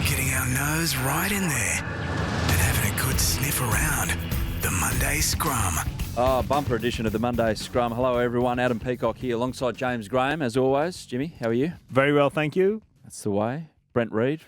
Getting our nose right in there and having a good sniff around. The Monday Scrum. Bumper edition of the Monday Scrum. Hello, everyone. Adam Peacock here alongside James Graham, as always. Jimmy, how are you? Very well, thank you. That's the way. Brent Read.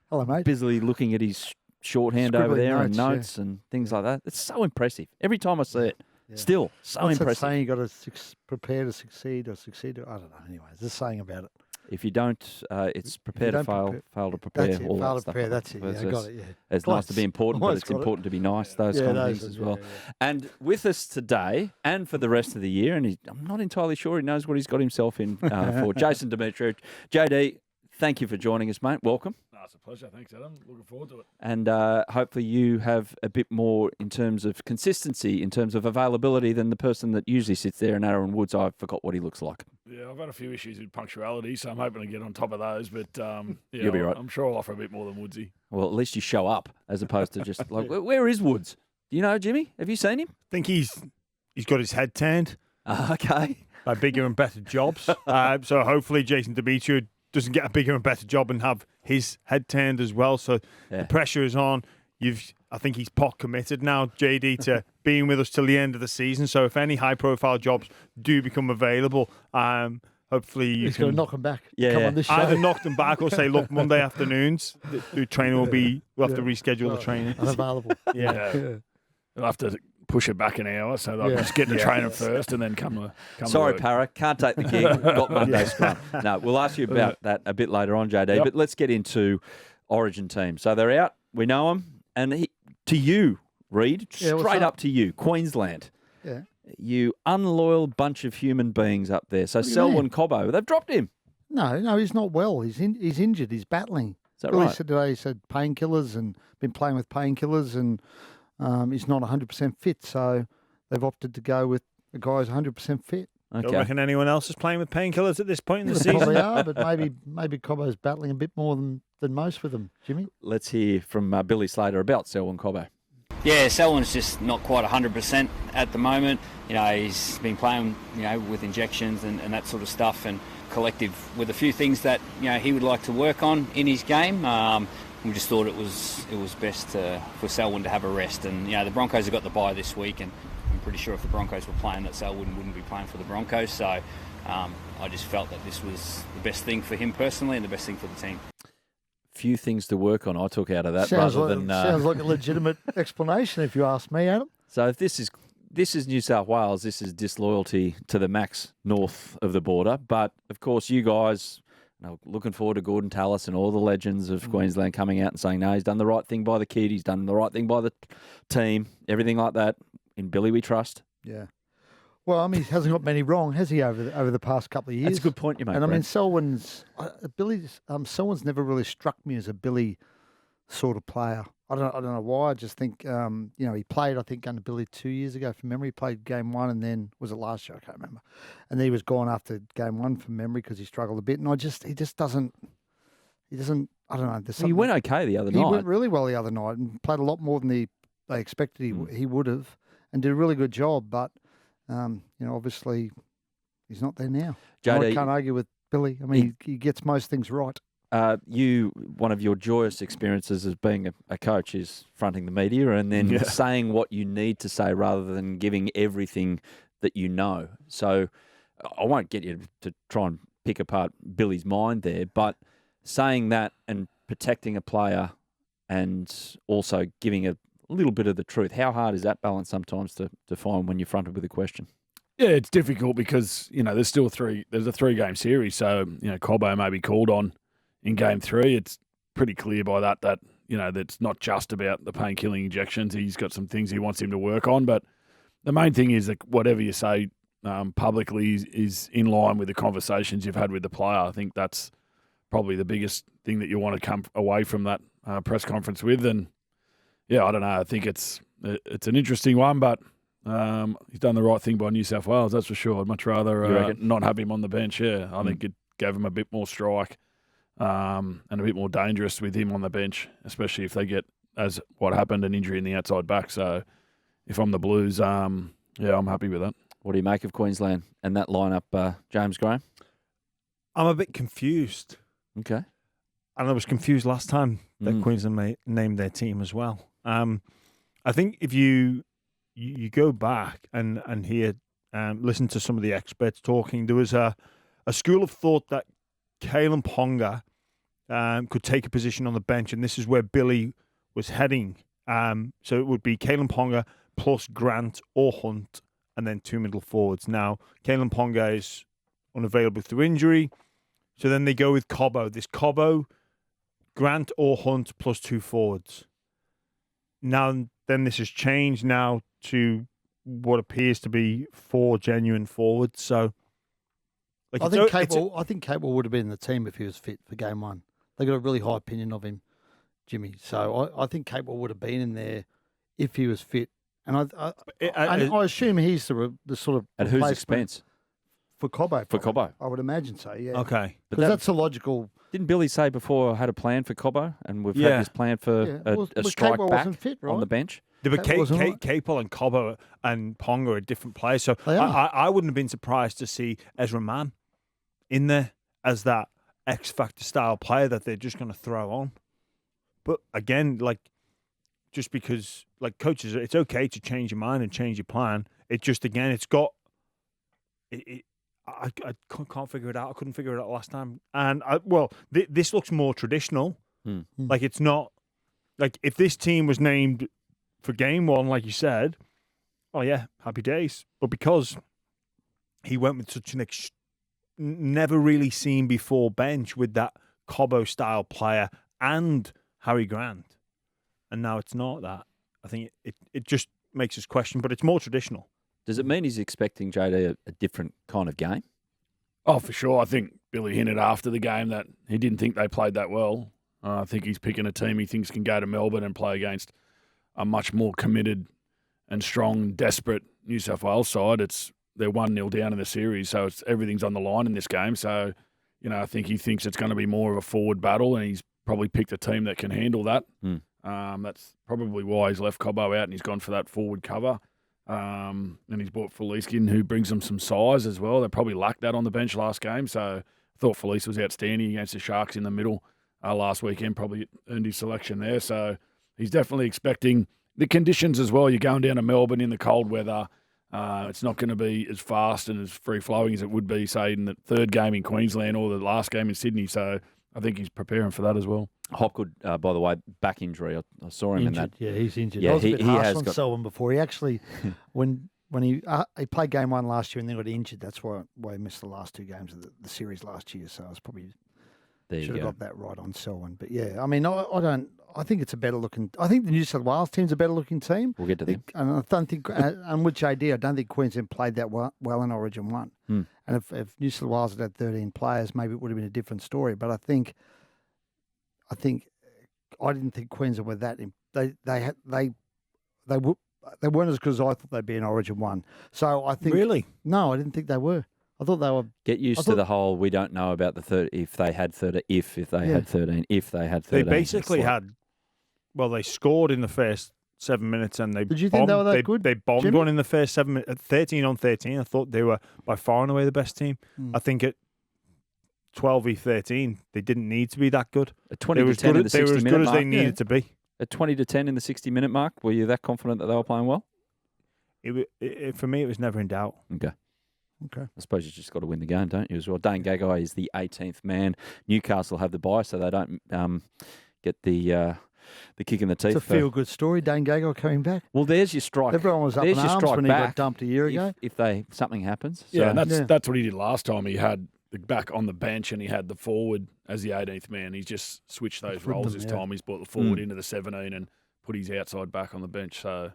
Hello, mate. Busily looking at his shorthand over Scribbling there and notes, notes and things like that. It's so impressive. Every time I see it, still so What's that impressive. saying? You got to prepare to succeed or succeed. I don't know. Anyway, there's a saying about it. If you don't, it's prepare to fail, fail to prepare. That's it. All Fail that to stuff. prepare. That's it. Yeah, I got it. Yeah. It's Close. nice to be important, but Almost it's got it. important to be nice, those kind of things as well. And with us today and for the rest of the year, and I'm not entirely sure he knows what he's got himself in for, Jason Demetriou. JD, thank you for joining us, mate. Welcome. It's a pleasure. Thanks, Adam. Looking forward to it. And hopefully you have a bit more in terms of consistency, in terms of availability than the person that usually sits there in Aaron Woods. I forgot what he looks like. Yeah, I've had a few issues with punctuality, so I'm hoping to get on top of those. But You'll be right. I'm sure I'll offer a bit more than Woodsy. Well, at least you show up as opposed to just like, where is Woods? Do you know, Jimmy? Have you seen him? I think he's got his head turned Okay. by bigger and better jobs. So hopefully Jason Demetriou doesn't get a bigger and better job and have his head turned as well. So the pressure is on. I think he's pot committed now, JD, to being with us till the end of the season. So if any high-profile jobs do become available, hopefully you He's can going to knock him back. Yeah, Come yeah. on this show. either knock them back or say, look, Monday afternoons, the training we'll have to reschedule the training. Unavailable. Yeah. I'll have to push it back an hour so that I can just get in the training first and then come Sorry, to work. Para, can't take the gig. Got Monday Scrum. No, we'll ask you about that a bit later on, JD. Yep. But let's get into Origin team. So they're out. We know them. And to you, Reed, Yeah, what's straight up? up to you, Queensland. Yeah. You unloyal bunch of human beings up there. So What do you Selwyn mean? Cobbo, they've dropped him. No, he's not well. He's injured. He's battling. Is that Billy right? said today, he said painkillers and been playing with painkillers and he's not 100% fit. So they've opted to go with a guy who's 100% fit. Don't Okay. reckon anyone else is playing with painkillers at this point in the They season. probably are, but maybe Cobbo's battling a bit more than most with them, Jimmy. Let's hear from Billy Slater about Selwyn Cobbo. Yeah, Selwyn's just not quite 100% at the moment. You know, he's been playing, with injections and that sort of stuff, and collective with a few things that, he would like to work on in his game. We just thought it was best for Selwyn to have a rest. And, the Broncos have got the bye this week, and I'm pretty sure if the Broncos were playing, that Selwyn wouldn't be playing for the Broncos. So I just felt that this was the best thing for him personally and the best thing for the team. Few things to work on, I took out of that, Sounds rather like, than... sounds like a legitimate explanation, if you ask me, Adam. So if this is New South Wales, this is disloyalty to the max north of the border. But, of course, you guys looking forward to Gordon Tallis and all the legends of Queensland coming out and saying, no, he's done the right thing by the kid, he's done the right thing by the team, everything like that. In Billy we trust. Yeah. Well, I mean, he hasn't got many wrong, has he, over the past couple of years? That's a good point you make, And I mean, Brent. Selwyn's never really struck me as a Billy sort of player. I don't know why. I just think he played, I think, under Billy 2 years ago from memory. He played game one, and then was it last year? I can't remember. And then he was gone after game one from memory because he struggled a bit. And he just doesn't. I don't know. He went okay the other night. He went really well the other night and played a lot more than they expected he would have, and did a really good job. But obviously, he's not there now. JD, I can't argue with Billy. I mean, he gets most things right. one of your joyous experiences as being a coach is fronting the media and then saying what you need to say rather than giving everything that you know. So I won't get you to try and pick apart Billy's mind there, but saying that and protecting a player and also giving a little bit of the truth. How hard is that balance sometimes to find when you're fronted with a question? Yeah, it's difficult because, there's still there's a 3-game series. So, Cobbo may be called on in game 3. It's pretty clear by that that's not just about the pain-killing injections. He's got some things he wants him to work on. But the main thing is that whatever you say publicly is in line with the conversations you've had with the player. I think that's probably the biggest thing that you want to come away from that press conference with. And, yeah, I don't know. I think it's an interesting one, but he's done the right thing by New South Wales, that's for sure. I'd much rather not have him on the bench, yeah. I think it gave him a bit more strike and a bit more dangerous with him on the bench, especially if they get, as what happened, an injury in the outside back. So if I'm the Blues, I'm happy with that. What do you make of Queensland and that lineup, James Graham? I'm a bit confused. Okay. and I was confused last time that Queensland named their team as well. I think if you go back and hear, listen to some of the experts talking, there was a school of thought that Kalen Ponga could take a position on the bench, and this is where Billy was heading. So it would be Kalen Ponga plus Grant or Hunt, and then 2 middle forwards. Now, Kalen Ponga is unavailable through injury, so then they go with Cobbo. This Cobbo, Grant or Hunt plus 2 forwards. Now, then this has changed now to what appears to be 4 genuine forwards. So, like, I think Capewell would have been in the team if he was fit for game one. They got a really high opinion of him, Jimmy. So I think Capewell would have been in there if he was fit. And I assume he's the sort of at whose expense? For Cobbo. For Cobbo. I would imagine so, yeah. Okay. Because that's a logical... Didn't Billy say before I had a plan for Cobbo, and we've had this plan for a strike Capewell back wasn't fit, right? on the bench? Yeah, but Capel and Cobbo and Ponga are different players. So I wouldn't have been surprised to see Ezra Mann in there as that X-Factor style player that they're just going to throw on. But again, like, just because, like, coaches, it's okay to change your mind and change your plan. It just, again, it's got... I can't figure it out. I couldn't figure it out last time. And, this looks more traditional. Like, it's not... Like, if this team was named for game one, like you said, oh, yeah, happy days. But because he went with such an never really seen before bench with that Cobbo-style player and Harry Grant, and now it's not that, I think it just makes us question, but it's more traditional. Does it mean he's expecting JD a different kind of game? Oh, for sure. I think Billy hinted after the game that he didn't think they played that well. I think he's picking a team he thinks can go to Melbourne and play against a much more committed and strong, desperate New South Wales side. They're 1-0 down in the series, so everything's on the line in this game. So, I think he thinks it's going to be more of a forward battle, and he's probably picked a team that can handle that. That's probably why he's left Cobbo out and he's gone for that forward cover. And he's brought Felice in, who brings them some size as well. They probably lacked that on the bench last game, so I thought Felice was outstanding against the Sharks in the middle last weekend. Probably earned his selection there. So he's definitely expecting the conditions as well. You're going down to Melbourne in the cold weather. It's not going to be as fast and as free-flowing as it would be, say, in the third game in Queensland or the last game in Sydney. So I think he's preparing for that as well. Hopgood, by the way, back injury. I saw him injured. in that. Yeah, he's injured. Yeah, I was a bit harsh has on Selwyn before. He actually, when he played game one last year and then got injured, that's why he missed the last 2 games of the series last year. So I was probably should have got that right on Selwyn. But yeah, I mean, I think it's a better looking. I think the New South Wales team's a better looking team. We'll get to them. And I don't think, and with JD, I don't think Queensland played that well in Origin 1. And if New South Wales had 13 players, maybe it would have been a different story. But I didn't think Queensland were that. They weren't as good as I thought they'd be in Origin 1. So I think no, I didn't think they were. I thought they were. Get used to the whole. We don't know about the third. If they had 13, if they had 13, if they had 13. They basically had. Well, they scored in the first 7 minutes, and they did you think they were that good? They bombed Jimmy? One in the first 7 minutes. 13 on 13. I thought they were by far and away the best team. I think at 12v13, they didn't need to be that good. At 20 to 10 in the 60 minute mark. They were as good as they needed to be. At 20 to 10 in the 60-minute mark, were you that confident that they were playing well? For me, it was never in doubt. Okay. I suppose you just got to win the game, don't you, as well? Dane Gagai is the 18th man. Newcastle have the bye, so they don't get the kick in the teeth. It's a feel-good story, Dane Gagai coming back. Well, there's your strike. Everyone was up in arms when he got dumped a year ago. If something happens. Yeah, so. And that's what he did last time. He had the back on the bench and he had the forward as the 18th man. He's just switched those roles this time. He's brought the forward into the 17 and put his outside back on the bench. So,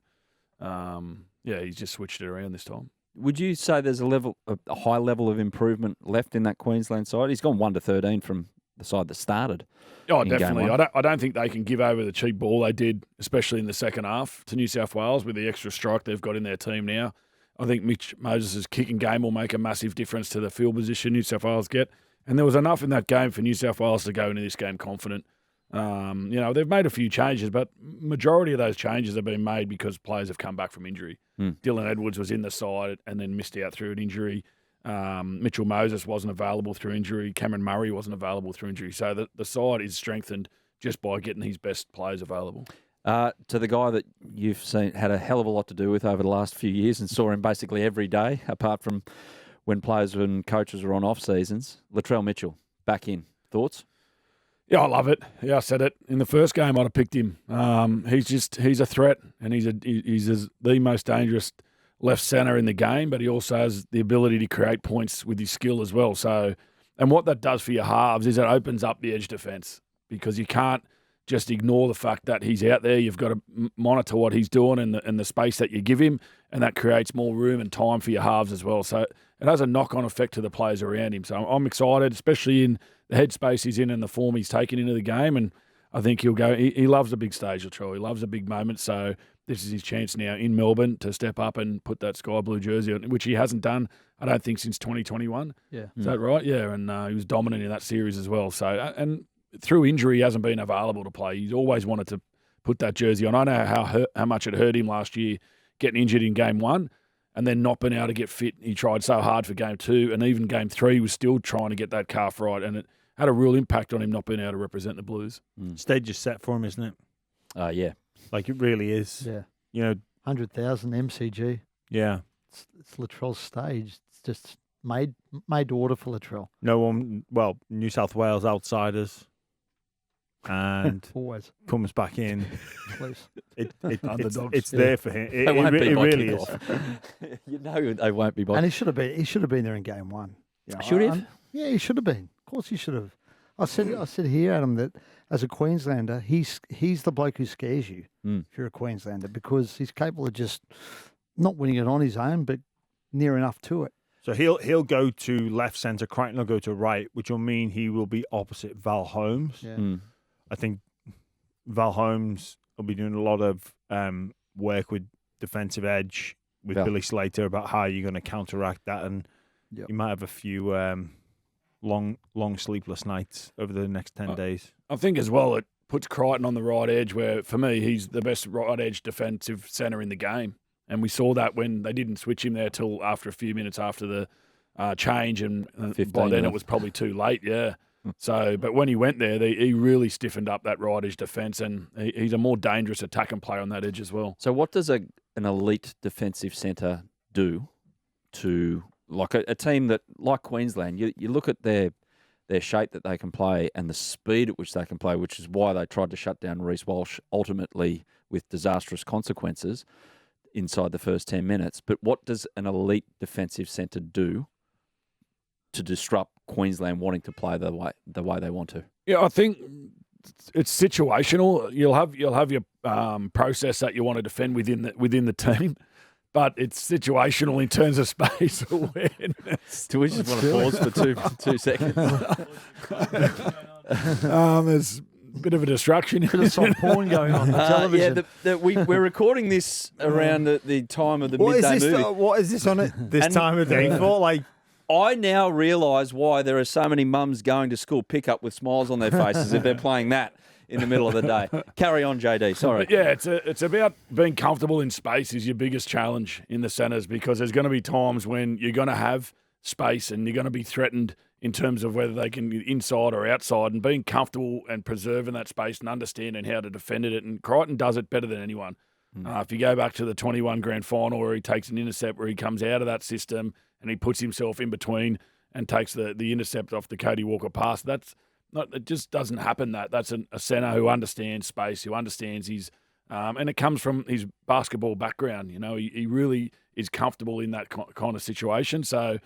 he's just switched it around this time. Would you say there's a high level of improvement left in that Queensland side? He's gone 1 to 13 from the side that started. Oh, definitely. I don't think they can give over the cheap ball they did, especially in the second half, to New South Wales with the extra strike they've got in their team now. I think Mitch Moses' kicking game will make a massive difference to the field position New South Wales get. And there was enough in that game for New South Wales to go into this game confident. They've made a few changes, but majority of those changes have been made because players have come back from injury. Dylan Edwards was in the side and then missed out through an injury. Mitchell Moses wasn't available through injury. Cameron Murray wasn't available through injury. So the side is strengthened just by getting his best players available. To the guy that you've seen had a hell of a lot to do with over the last few years and saw him basically every day, apart from when players and coaches were on off seasons, Latrell Mitchell, back in. Thoughts? Yeah, I love it. Yeah, I said it in the first game. I'd have picked him. He's a threat, and he's the most dangerous left centre in the game. But he also has the ability to create points with his skill as well. So, and what that does for your halves is it opens up the edge defence, because you can't just ignore the fact that he's out there. You've got to monitor what he's doing and the space that you give him, and that creates more room and time for your halves as well. So it has a knock-on effect to the players around him. So I'm excited, especially in the headspace he's in and the form he's taken into the game. And I think he'll go. He loves the big stage, Latrell. He loves the big moment. So this is his chance now in Melbourne to step up and put that sky blue jersey on, which he hasn't done, I don't think, since 2021. Yeah. Is that right? Yeah, and he was dominant in that series as well. So and through injury, he hasn't been available to play. He's always wanted to put that jersey on. I know how much it hurt him last year getting injured in game 1 and then not being able to get fit. He tried so hard for game 2, and even game 3 was still trying to get that calf right, and it had a real impact on him not being able to represent the Blues. Stage is set for him, isn't it? Yeah. Like it really is. Yeah. You know, 100,000 MCG. yeah. It's Latrell's stage. It's just made to order for Latrell. No one, well, New South Wales outsiders, and Always. comes back in. Please. Underdogs. It's there for him. They won't be It by really is. kickoff. You know they won't be by. And he should have been there in game 1. You know, Should he have? Yeah, he should have been. Of course he should have. I said here, Adam, that as a Queenslander, he's the bloke who scares you if you're a Queenslander, because he's capable of just not winning it on his own, but near enough to it. So he'll go to left centre, Crichton will go to right, which will mean he will be opposite Val Holmes. Yeah. I think Val Holmes will be doing a lot of work with defensive edge with Yeah. Billy Slater about how you're going to counteract that, and Yep. you might have a few long sleepless nights over the next 10 days. I think as well it puts Crichton on the right edge, where for me he's the best right edge defensive centre in the game. And we saw that when they didn't switch him there till after a few minutes after the change, and by then it was probably too late. Yeah. So, but when he went there, he really stiffened up that right edge defence, and he's a more dangerous attacking player on that edge as well. So what does an elite defensive centre do to like a team that like Queensland? You look at their shape that they can play and the speed at which they can play, which is why they tried to shut down Reece Walsh ultimately with disastrous consequences inside the first 10 minutes. But what does an elite defensive centre do to disrupt Queensland wanting to play the way they want to? Yeah, I think it's situational. You'll have your process that you want to defend within the team, but it's situational in terms of space awareness. Do we just want to pause for two seconds? There's a bit of a distraction. Bit of soft porn going on television. We're recording this around the time of the midday movie. What is this on it this time of day for? Like, I now realise why there are so many mums going to school pickup with smiles on their faces if they're playing that in the middle of the day. Carry on, JD. Sorry. But yeah, it's about being comfortable in space is your biggest challenge in the centres, because there's going to be times when you're going to have space and you're going to be threatened in terms of whether they can be inside or outside, and being comfortable and preserving that space and understanding how to defend it. And Crichton does it better than anyone. If you go back to the 21 grand final where he takes an intercept, where he comes out of that system and he puts himself in between and takes the intercept off the Cody Walker pass, it just doesn't happen. That's a centre who understands space, who understands his, and it comes from his basketball background. You know, he really is comfortable in that kind of situation. So,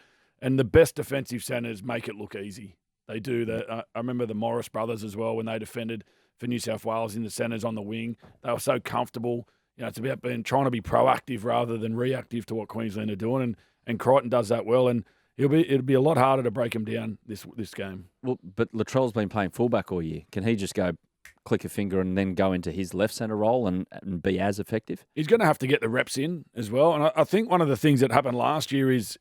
and the best defensive centres make it look easy. They do. I remember the Morris brothers as well, when they defended for New South Wales in the centres on the wing. They were so comfortable. You know, it's about trying to be proactive rather than reactive to what Queensland are doing, and Crichton does that well. And it'll be a lot harder to break him down this game. Well, but Latrell's been playing fullback all year. Can he just go click a finger and then go into his left centre role and be as effective? He's going to have to get the reps in as well. And I think one of the things that happened last year is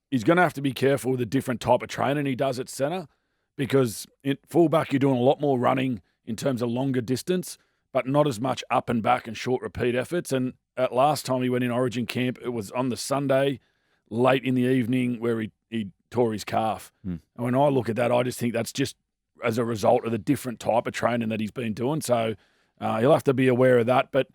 he's going to have to be careful with the different type of training he does at centre, because at fullback you're doing a lot more running in terms of longer distance, but not as much up and back and short repeat efforts. And at last time he went in Origin camp, it was on the Sunday late in the evening where he tore his calf. And when I look at that, I just think that's just as a result of the different type of training that he's been doing. So he'll have to be aware of that. But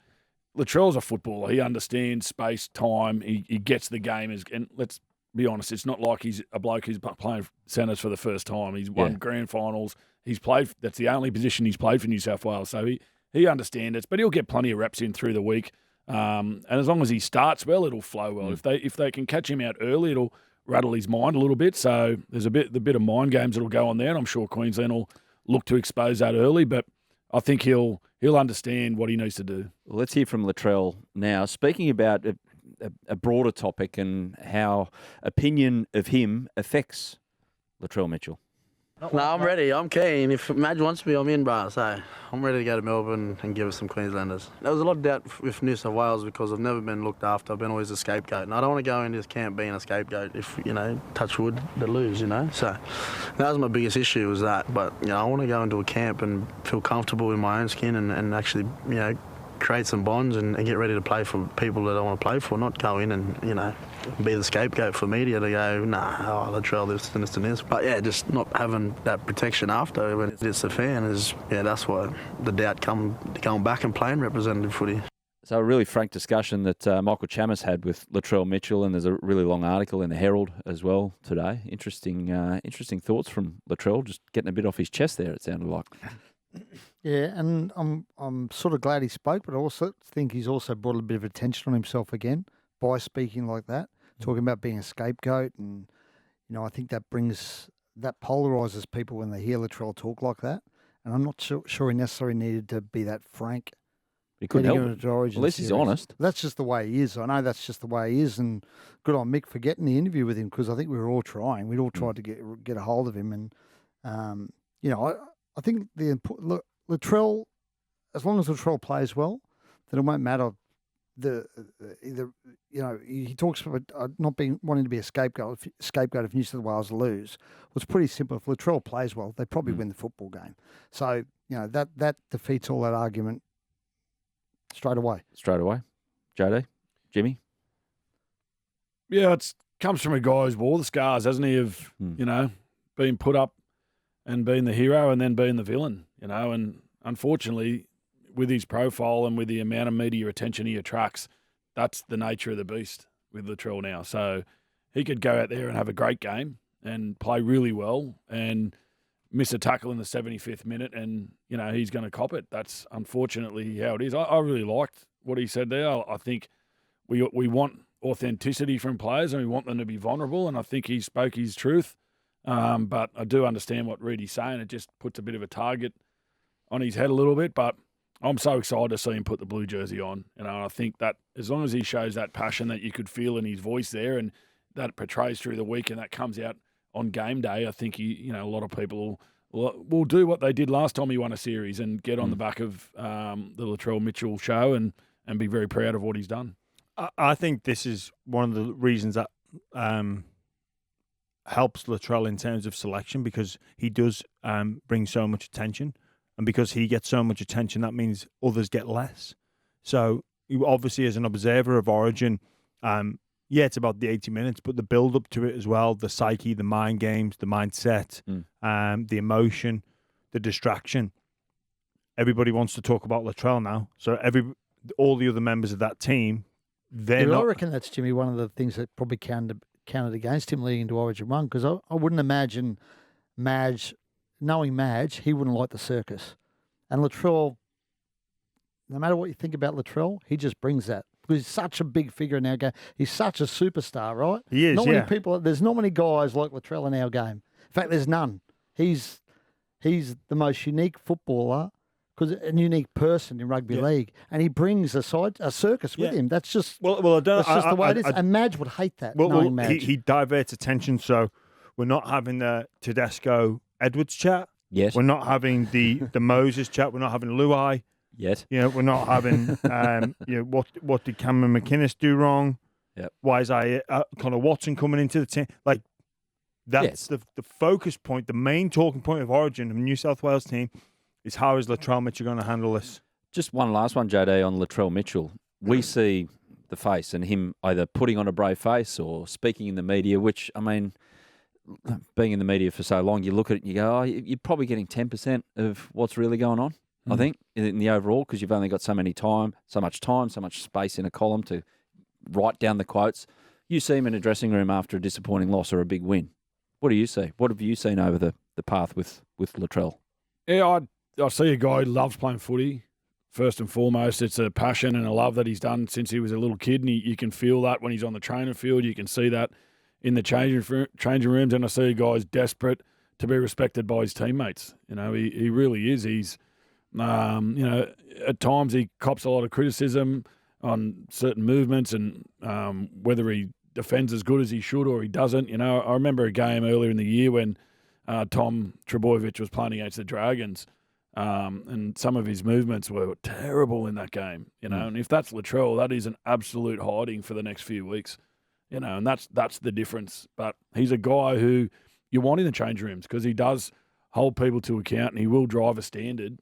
Latrell's a footballer. He understands space, time. He gets the game. And let's be honest, it's not like he's a bloke who's playing centres for the first time. He's won grand finals. He's played. That's the only position he's played for New South Wales. So he understands it. But he'll get plenty of reps in through the week. And as long as he starts well, it'll flow well. If they can catch him out early, it'll rattle his mind a little bit. So there's the bit of mind games that'll go on there, and I'm sure Queensland will look to expose that early. But I think he'll understand what he needs to do. Well, let's hear from Latrell now. Speaking about a broader topic and how opinion of him affects Latrell Mitchell. No, I'm ready. I'm keen. If Madge wants me, I'm in, bro. So I'm ready to go to Melbourne and give us some Queenslanders. There was a lot of doubt with New South Wales because I've never been looked after. I've been always a scapegoat. And I don't want to go into this camp being a scapegoat if, touch wood, they lose, So that was my biggest issue was that. But, I want to go into a camp and feel comfortable in my own skin and actually, create some bonds and get ready to play for people that I want to play for, not go in and, be the scapegoat for media to go, Latrell this and this and this. But, just not having that protection after when it's a fan is, that's why the doubt going back and playing representative footy. So a really frank discussion that Michael Chammas had with Latrell Mitchell, and there's a really long article in the Herald as well today. Interesting thoughts from Latrell, just getting a bit off his chest there, it sounded like. Yeah, and I'm sort of glad he spoke, but I also think he's also brought a bit of attention on himself again by speaking like that, talking about being a scapegoat, and I think that polarises people when they hear Latrell talk like that, and I'm not sure he necessarily needed to be that frank. He couldn't help it. At least he's honest. That's just the way he is. I know that's just the way he is, and good on Mick for getting the interview with him because I think we were all trying. We'd all tried to get a hold of him, and I think Latrell, as long as Latrell plays well, then it won't matter. He talks about not wanting to be a scapegoat if New South Wales lose. Well, it's pretty simple. If Latrell plays well, they probably win the football game. So that defeats all that argument straight away. JD, Jimmy. Yeah, it comes from a guy who's wore the scars, hasn't he? Of being put up and being the hero and then being the villain, and unfortunately with his profile and with the amount of media attention he attracts, that's the nature of the beast with Latrell now. So he could go out there and have a great game and play really well and miss a tackle in the 75th minute and, he's going to cop it. That's unfortunately how it is. I really liked what he said there. I think we want authenticity from players and we want them to be vulnerable, and I think he spoke his truth. But I do understand what Ready's saying. It just puts a bit of a target on his head a little bit. But I'm so excited to see him put the blue jersey on. I think that as long as he shows that passion that you could feel in his voice there and that portrays through the week and that comes out on game day, I think a lot of people will do what they did last time he won a series and get on the back of the Latrell Mitchell show and be very proud of what he's done. I think this is one of the reasons that helps Latrell in terms of selection, because he does bring so much attention, and because he gets so much attention, that means others get less. So obviously, as an observer of Origin, it's about the 80 minutes, but the build up to it as well, the psyche, the mind games, the mindset, the emotion, the distraction. Everybody wants to talk about Latrell now. So all the other members of that team, they're not. I reckon that's, Jimmy, one of the things that probably counted against him leading into Origin 1, because I wouldn't imagine knowing Madge, he wouldn't like the circus. And Latrell, no matter what you think about Latrell, he just brings that. Because he's such a big figure in our game. He's such a superstar, right? He is, there's not many guys like Latrell in our game. In fact, there's none. He's the most unique footballer, because a unique person in rugby league, and he brings a circus with him. That's just that's just the way it is. And Madge would hate that. Knowing Madge. He diverts attention, so we're not having the Tedesco Edwards chat. Yes, we're not having the Moses chat. We're not having Luai. Yes, we're not having what did Cameron McInnes do wrong? Yep. Why is Connor Watson coming into the team? Like that's the focus point, the main talking point of Origin of the New South Wales team. Is how is Latrell Mitchell going to handle this? Just one last one, JD, on Latrell Mitchell. We see the face and him either putting on a brave face or speaking in the media, which, I mean, being in the media for so long, you look at it and you go, oh, you're probably getting 10% of what's really going on, I think, in the overall, because you've only got so much time, so much space in a column to write down the quotes. You see him in a dressing room after a disappointing loss or a big win. What do you see? What have you seen over the path with Latrell? Yeah, I see a guy who loves playing footy. First and foremost, it's a passion and a love that he's done since he was a little kid, and you can feel that when he's on the training field. You can see that in the changing rooms, and I see a guy who's desperate to be respected by his teammates. You know, he really is. He's, at times he cops a lot of criticism on certain movements and whether he defends as good as he should or he doesn't. You know, I remember a game earlier in the year when Tom Trebojevic was playing against the Dragons, and some of his movements were terrible in that game. You know, and if that's Latrell, that is an absolute hiding for the next few weeks. You know, and that's the difference. But he's a guy who you want in the change rooms because he does hold people to account and he will drive a standard.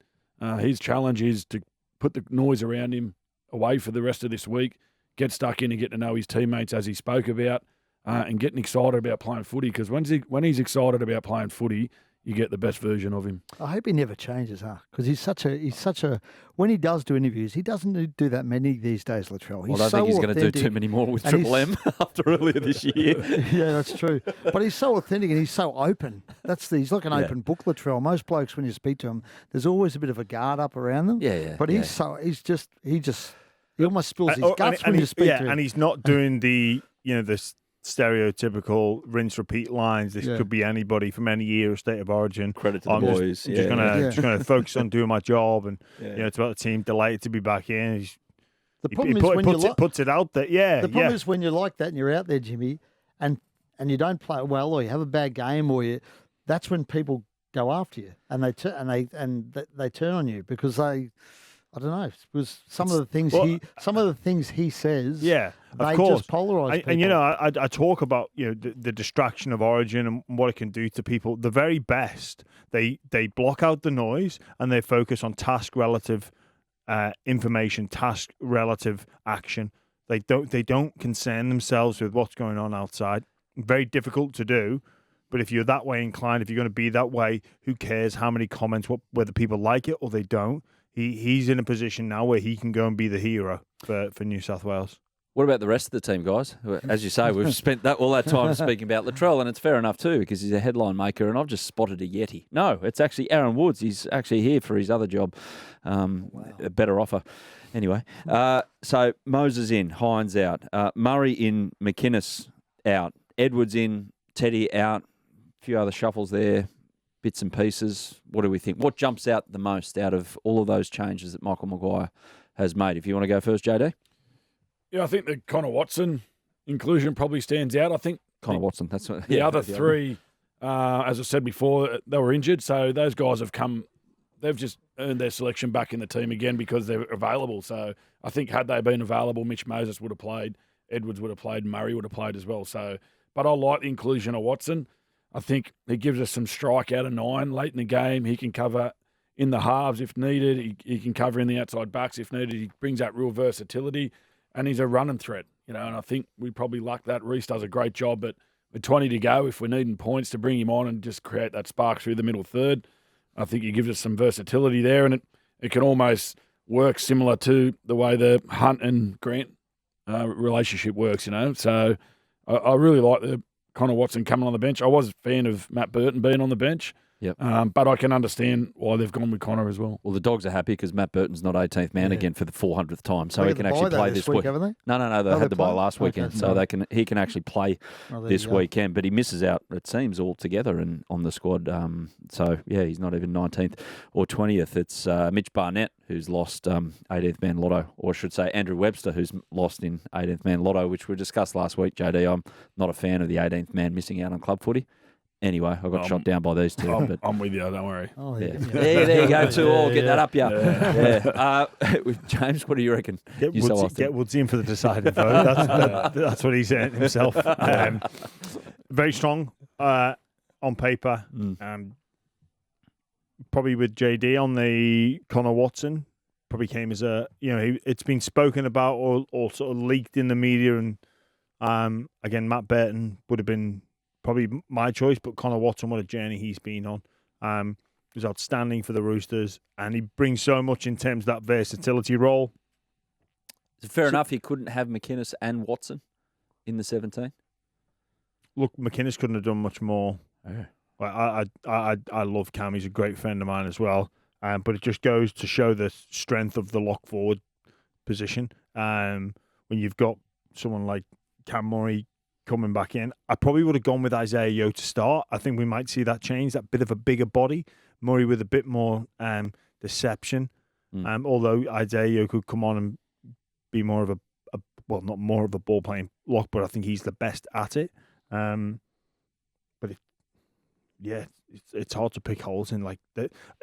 His challenge is to put the noise around him away for the rest of this week, get stuck in and get to know his teammates as he spoke about, and getting excited about playing footy because when he's excited about playing footy, you get the best version of him. I hope he never changes, huh? Because he's such a. When he does do interviews, he doesn't do that many these days, Latrell. I don't think he's going to do too many more with Triple M after earlier this year. Yeah, that's true. But he's so authentic and he's so open. He's like an open book, Latrell. Most blokes, when you speak to him, there's always a bit of a guard up around them. Yeah. But he almost spills his guts when you speak to him. And he's not doing the stereotypical rinse repeat lines. This could be anybody from any year or state of origin. Credit to the boys. Just gonna focus on doing my job, and it's about the team. Delighted to be back in. The problem is when you puts it out there. Yeah. The problem is when you're like that and you're out there, Jimmy, and you don't play well, or you have a bad game, that's when people go after you and they turn on you because they. I don't know. Because some of the things he says, of course, just polarise people. And I talk about the distraction of Origin and what it can do to people. The very best, they block out the noise and they focus on task relative information, task relative action. They don't concern themselves with what's going on outside. Very difficult to do. But if you're that way inclined, if you're going to be that way, who cares how many comments, whether people like it or they don't? He's in a position now where he can go and be the hero for New South Wales. What about the rest of the team, guys? As you say, we've spent all that time speaking about Latrell, and it's fair enough too because he's a headline maker, and I've just spotted a Yeti. No, it's actually Aaron Woods. He's actually here for his other job, a better offer. Anyway, so Moses in, Hines out, Murray in, McInnes out, Edwards in, Teddy out, a few other shuffles there. Bits and pieces. What do we think? What jumps out the most out of all of those changes that Michael Maguire has made? If you want to go first, JD? Yeah, I think the Connor Watson inclusion probably stands out. I think Connor Watson. That's what, the other three, as I said before, they were injured, so those guys have come. They've just earned their selection back in the team again because they're available. So I think had they been available, Mitch Moses would have played, Edwards would have played, Murray would have played as well. So, but I like the inclusion of Watson. I think he gives us some strike out of 9 late in the game. He can cover in the halves if needed. He can cover in the outside backs if needed. He brings that real versatility, and he's a running threat. And I think we probably luck that. Reece does a great job, but with 20 to go, if we're needing points to bring him on and just create that spark through the middle third, I think he gives us some versatility there, and it can almost work similar to the way the Hunt and Grant relationship works. So I really like the Connor Watson coming on the bench. I was a fan of Matt Burton being on the bench. Yep. But I can understand why they've gone with Connor as well. Well, the Dogs are happy because Matt Burton's not 18th man again for the 400th time, so he can actually play this week. Haven't they? No, they had the bye last weekend, so he can actually play this weekend. But he misses out, it seems, altogether and on the squad. So yeah, he's not even 19th or 20th. It's Mitch Barnett who's lost 18th man lotto, or I should say Andrew Webster who's lost in 18th man lotto, which we discussed last week. JD, I'm not a fan of the 18th man missing out on club footy. Anyway, I got shot down by these two. I'm with you, don't worry. Oh, yeah. There you go, 2-2. Get that up, yeah. James, what do you reckon? Get Woodsy in for the deciding vote. That's what he's saying himself. Very strong on paper. Probably with JD on the Connor Watson probably came as a, it's been spoken about or sort of leaked in the media. And again, Matt Burton would have been probably my choice, but Connor Watson, what a journey he's been on. He was outstanding for the Roosters, and he brings so much in terms of that versatility role. Is it fair enough he couldn't have McInnes and Watson in the 17? Look, McInnes couldn't have done much more. Yeah. I love Cam. He's a great friend of mine as well. But it just goes to show the strength of the lock forward position. When you've got someone like Cam Murray coming back in, I probably would have gone with Isaiah Yeo to start. I think we might see that change, that bit of a bigger body. Murray with a bit more deception. Although Isaiah Yeo could come on and be more of a not more of a ball playing lock, but I think he's the best at it. It's hard to pick holes in. Like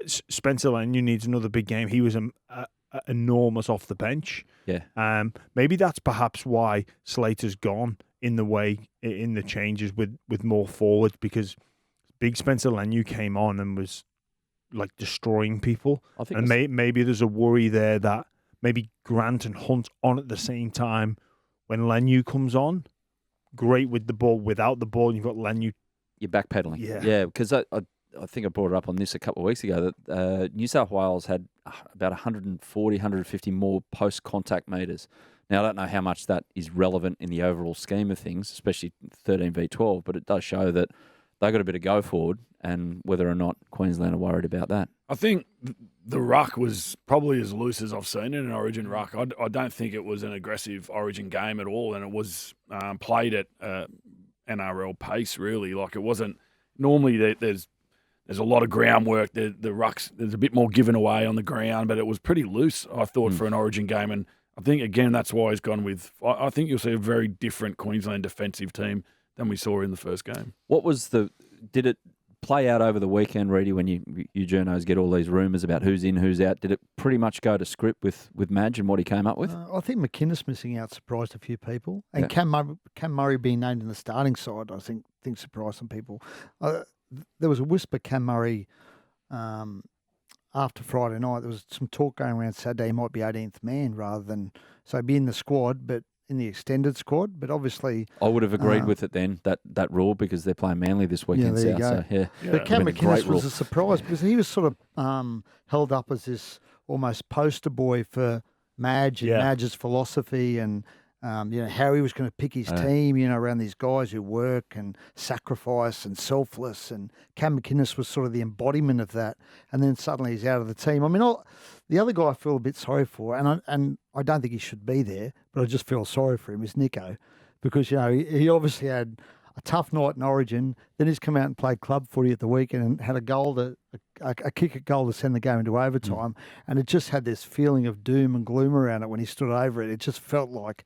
Spencer Leniu needs another big game. He was enormous off the bench. Yeah. Maybe that's perhaps why Slater's gone in the changes with more forwards, because big Spencer Leniu came on and was like destroying people. I think, and maybe there's a worry there that maybe Grant and Hunt on at the same time when Leniu comes on. Great with the ball. Without the ball, you've got Leniu. You're backpedaling. Yeah. Because I think I brought it up on this a couple of weeks ago that New South Wales had about 140, 150 more post-contact metres. Now, I don't know how much that is relevant in the overall scheme of things, especially 13v12, but it does show that they got a bit of go forward, and whether or not Queensland are worried about that. I think the ruck was probably as loose as I've seen in an Origin ruck. I don't think it was an aggressive Origin game at all, and it was played at NRL pace, really. Like, it wasn't normally there's a lot of groundwork. The rucks, there's a bit more given away on the ground, but it was pretty loose, I thought, for an Origin game. And I think, again, that's why he's gone with. I think you'll see a very different Queensland defensive team than we saw in the first game. What was did it play out over the weekend, Reedy, when you journos get all these rumours about who's in, who's out? Did it pretty much go to script with Madge and what he came up with? I think McInnes missing out surprised a few people. And Cam Murray being named in the starting side, I think surprised some people. There was a whisper Cam Murray after Friday night. There was some talk going around Saturday he might be 18th man rather than, so be in the squad, but in the extended squad. But obviously, I would have agreed with it then, that rule, because they're playing Manly this weekend. Yeah, there you go. So, But Cam McInnes was a surprise because he was sort of held up as this almost poster boy for Madge and Madge's philosophy and how he was going to pick his team, around these guys who work and sacrifice and selfless. And Cam McInnes was sort of the embodiment of that. And then suddenly he's out of the team. I mean, the other guy I feel a bit sorry for, and I don't think he should be there, but I just feel sorry for him, is Nico, because, he obviously had a tough night in Origin. Then he's come out and played club footy at the weekend and had a kick at goal to send the game into overtime. And it just had this feeling of doom and gloom around it when he stood over it. It just felt like,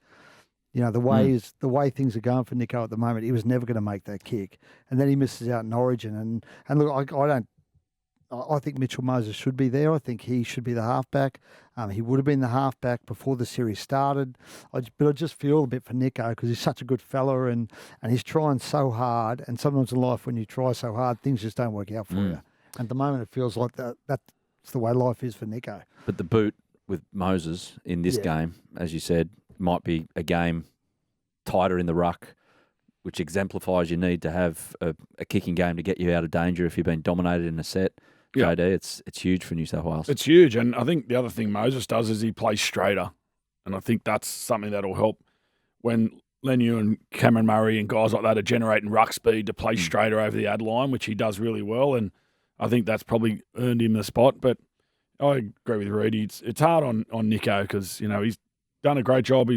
the way things are going for Nico at the moment, he was never going to make that kick. And then he misses out in Origin. And look, I think Mitchell Moses should be there. I think he should be the halfback. He would have been the halfback before the series started. But I just feel a bit for Nico because he's such a good fella and he's trying so hard. And sometimes in life, when you try so hard, things just don't work out for you. And at the moment, it feels like that's the way life is for Nico. But the boot with Moses in this game, as you said, might be a game tighter in the ruck, which exemplifies you need to have a kicking game to get you out of danger if you've been dominated in a set. JD, it's huge for New South Wales. It's huge, and I think the other thing Moses does is he plays straighter, and I think that's something that'll help when Leniu and Cameron Murray and guys like that are generating ruck speed to play straighter over the ad line, which he does really well, and I think that's probably earned him the spot. But I agree with Reedy. It's hard on Nico because he's done a great job.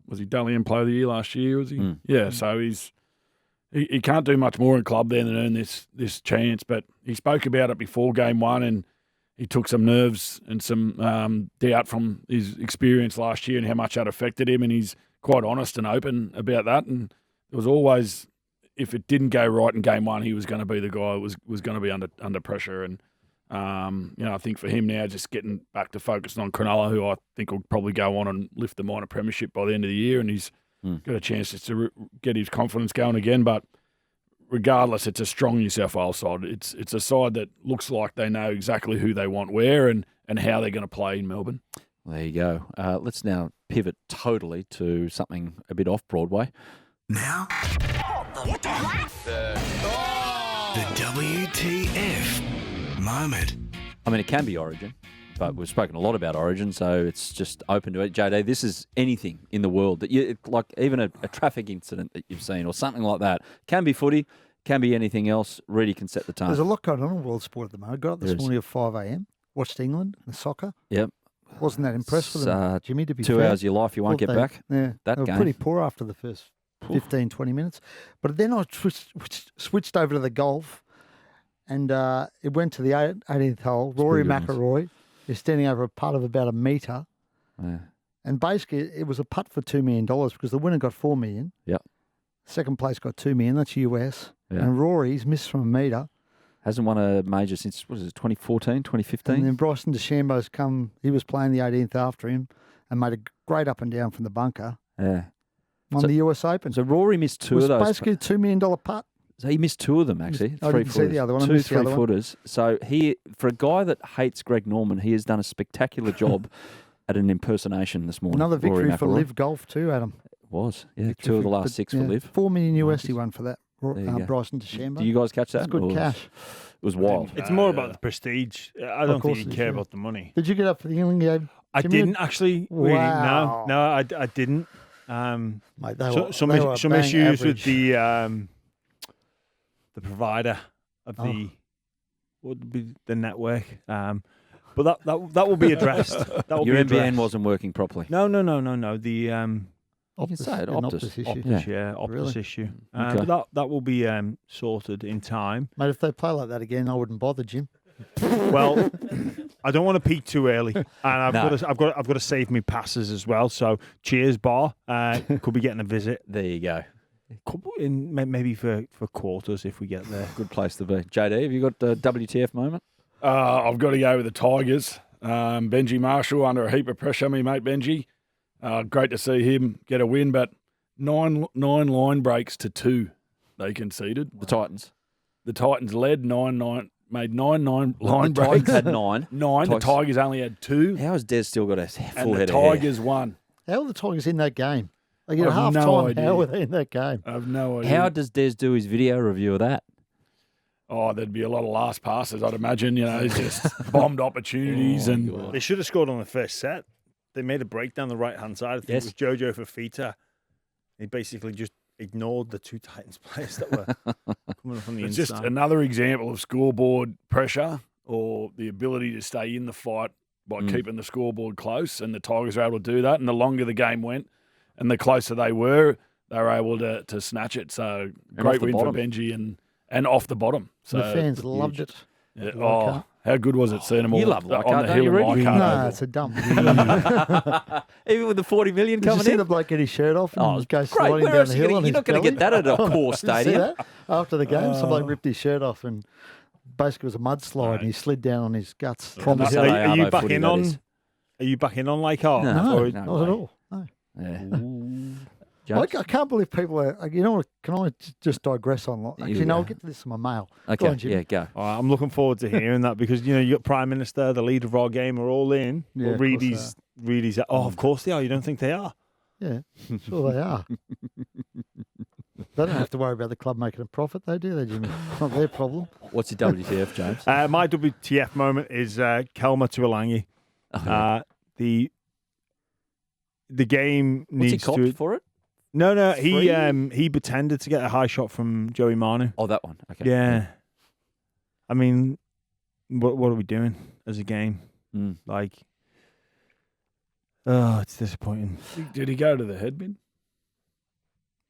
Was he Dally M Player of the Year last year? Was he? Yeah. So he can't do much more in club there than earn this chance. But he spoke about it before game one, and he took some nerves and some doubt from his experience last year and how much that affected him. And he's quite honest and open about that. And there was always, if it didn't go right in game one, he was going to be the guy who was going to be under pressure. And I think for him now, just getting back to focusing on Cronulla, who I think will probably go on and lift the minor premiership by the end of the year, and he's got a chance just to get his confidence going again. But regardless, it's a strong New South Wales side. It's a side that looks like they know exactly who they want where and how they're going to play in Melbourne. There you go. Let's now pivot totally to something a bit off Broadway. Now, the WTF moment. I mean, it can be Origin, but we've spoken a lot about Origin, so it's just open to it. JD, this is anything in the world that you like, even a traffic incident that you've seen or something like that. Can be footy, can be anything else. Really can set the tone. There's a lot going on in world sport at the moment. Got up this morning at 5 a.m. Watched England and soccer. Yep. Wasn't that impressed with them, Jimmy, to be 2 fair. hours of your life you won't Thought get back. Yeah, That they were game. pretty poor after the first 15, 20 minutes. But then I switched over to the golf, and it went to the 18th hole. Rory pretty good. McIlroy is standing over a putt of about a metre. Yeah. And basically, it was a putt for $2 million because the winner got $4 million. Yep. Second place got $2 million. That's US. Yeah. And Rory's missed from a metre. Hasn't won a major since, 2014, 2015? And then Bryson DeChambeau's come. He was playing the 18th after him and made a great up and down from the bunker. Yeah. Won the US Open. So Rory missed two was of those. basically a $2 million putt. So he missed two of them, actually. I didn't see the other one. I Two missed the other one. three-footers. So he, for a guy that hates Greg Norman, he has done a spectacular job at an impersonation this morning. Another victory Rory for McIlroy. Live Golf too, Adam. Was, yeah. Victory Two of the for- last but, six yeah, for Live. $4 million US he won for that. There you go. Bryson DeChambeau. Do you guys catch that? That's good Or cash. It was wild. It's more about the prestige. I don't course think you it care is, yeah. about the money. Did you get up for the England game? I Jimmy? didn't actually. Really, Wow. No, I didn't. Mate, they So, were, some they were some bang issues average. with the provider of the what would be the network. But that will be addressed. That will Your be NBN addressed. wasn't working properly. No. The You can say it, an Optus. Optus issue. Yeah. Optus Really? issue. Okay. But that will be sorted in time. Mate, if they play like that again, I wouldn't bother, Jim. Well, I don't want to peak too early, and I've No. got to save me passes as well. So cheers, bar. Could be getting a visit. There you go. Maybe for quarters if we get there. Good place to be. JD, have you got the WTF moment? I've got to go with the Tigers. Benji Marshall under a heap of pressure, me mate Benji. Great to see him get a win, but nine line breaks to 2 they conceded. The Titans. The Titans led 9-9, made 9 line The Titans breaks. had 9. 9. The Tigers- Tigers only had 2, How has Des still got a full and the head of hair? Tigers won. How are the Tigers in that game? Like at I've half no time, idea. how were they in that game? I have no idea. How does Des do his video review of that? Oh, there'd be a lot of last passes, I'd imagine. He's just bombed opportunities and They should have scored on the first set. They made a break down the right-hand side. I think Yes. it was Jojo Fafita. He basically just ignored the 2 Titans players that were coming from the it's inside. just another example of scoreboard pressure or the ability to stay in the fight by keeping the scoreboard close. And the Tigers were able to do that. And the longer the game went and the closer they were able to snatch it. So off great the win bottom. for Benji and off the bottom. So the fans loved it. yeah, oh, how good was it seeing them all You love on Leichhardt, the don't you, hill in Reggie? Leichhardt? No, it's a dump. Even with the 40 million Did you coming see in? the bloke get his shirt off and Oh, it's go great. sliding Where down else the you hill gonna- on you're his not going to get belly? that at a core Did you see stadium. that? After the game, some bloke ripped his shirt off and basically it was a mudslide and he slid down on his guts. Promise Down that the they hill. Are you Arvo back footy, in that on? is. Are you back in on Leichhardt? No. Or- No. Not way. at all. No. Yeah. Like, I can't believe people are. You know what? Can I just digress on? Here Actually, we no, I'll go. get to this in my mail. Go Okay, on, Jimmy. yeah, go. All right, I'm looking forward to hearing that because you got Prime Minister, the leader of our game, are all in. Yeah, Well, of course they Reedy's. Oh, of course they are. You don't think they are? Yeah, sure they are. They don't have to worry about the club making a profit, though, do they, Jimmy? It's not their problem. What's your WTF, James? My WTF moment is Kelma Tuolangi. The game What's he needs copped to. for it? No, Free? he pretended to get a high shot from Joey Manu. Oh, that one. Okay. Yeah. I mean, what are we doing as a game? Mm. Like, oh, it's disappointing. Did he go to the head bin?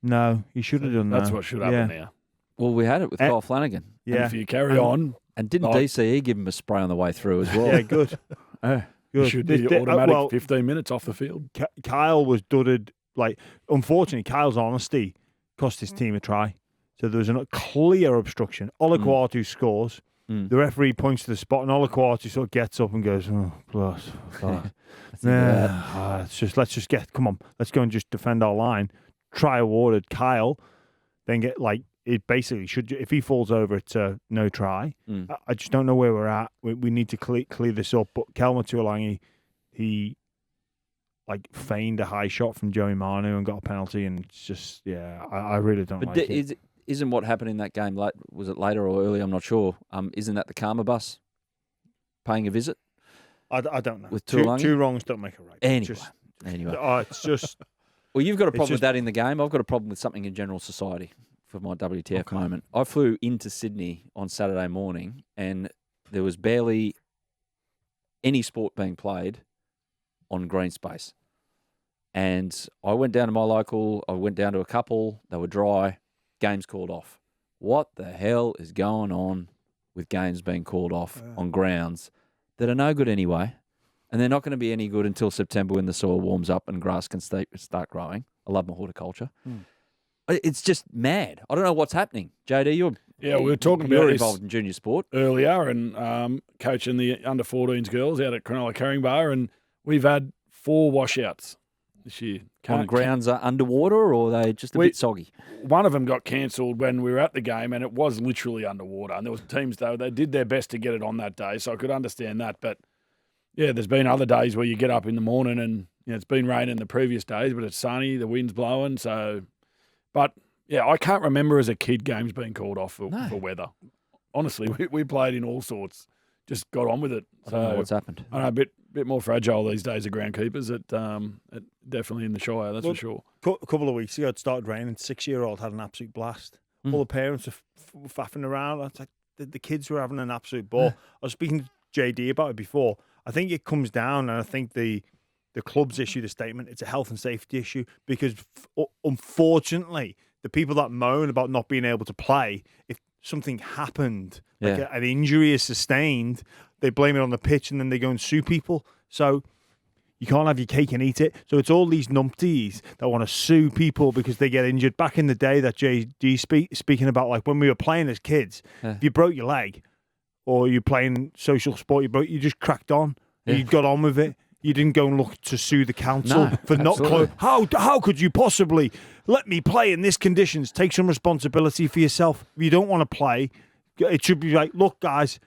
No, he should have done that. That's what should happen now. Well, we had it with Kyle Flanagan. And Yeah, if you carry on, And didn't Oh. DCE give him a spray on the way through as well? yeah, good. Oh. you Good. should be This- automatic well, 15 minutes off the field. Kyle was dudded. Like, unfortunately, Kyle's honesty cost his team a try. So there was a clear obstruction. Olaquatu scores. Mm. The referee points to the spot, and Olaquatu sort of gets up and goes, "Oh, plus, let's just get. Come on, let's go and just defend our line." Try awarded. Kyle then get like it basically should. If he falls over, it's a no try. Mm. I just don't know where we're at. We need to clear this up. But Kelma Tuolangi, he like feigned a high shot from Joey Manu and got a penalty, and it's just I really don't like it. Isn't what happened in that game late? Was it later or early? I'm not sure. Isn't that the Karma bus paying a visit? I don't know. With two wrongs don't make a right. Anyway, it's just. Well, you've got a problem with that in the game. I've got a problem with something in general society for my WTF moment. I flew into Sydney on Saturday morning, and there was barely any sport being played on green space. And I went down to my local. I went down to a couple. They were dry. Games called off. What the hell is going on with games being called off on grounds that are no good anyway? And they're not going to be any good until September when the soil warms up and grass can start growing. I love my horticulture. It's just mad. I don't know what's happening. JD, we were talking about this involved in junior sport earlier and coaching the under-14s girls out at Cronulla Caringbah, and we've had 4 washouts this year. On grounds are underwater, or are they just a bit soggy? One of them got cancelled when we were at the game, and it was literally underwater. And there was teams, though, they did their best to get it on that day, so I could understand that. But, yeah, there's been other days where you get up in the morning and it's been raining the previous days, but it's sunny, the wind's blowing. So, but, yeah, I can't remember as a kid games being called off for weather. Honestly, we played in all sorts. Just got on with it. I don't know what's happened. I know, a bit more fragile these days, the groundkeepers, definitely in the Shire, that's for sure. A couple of weeks ago, it started raining. 6-year-old had an absolute blast. All the parents were faffing around. It's like the kids were having an absolute ball. I was speaking to JD about it before. I think it comes down, and I think the clubs issued a statement. It's a health and safety issue because, unfortunately, the people that moan about not being able to play, if something happened, like an injury is sustained, they blame it on the pitch and then they go and sue people. So you can't have your cake and eat it. So it's all these numpties that want to sue people because they get injured. Back in the day that JD speaking about, like when we were playing as kids, if you broke your leg or you're playing social sport, you just cracked on. You got on with it. You didn't go and look to sue the council for not how could you possibly let me play in this conditions? Take some responsibility for yourself. If you don't want to play, it should be like, look, guys,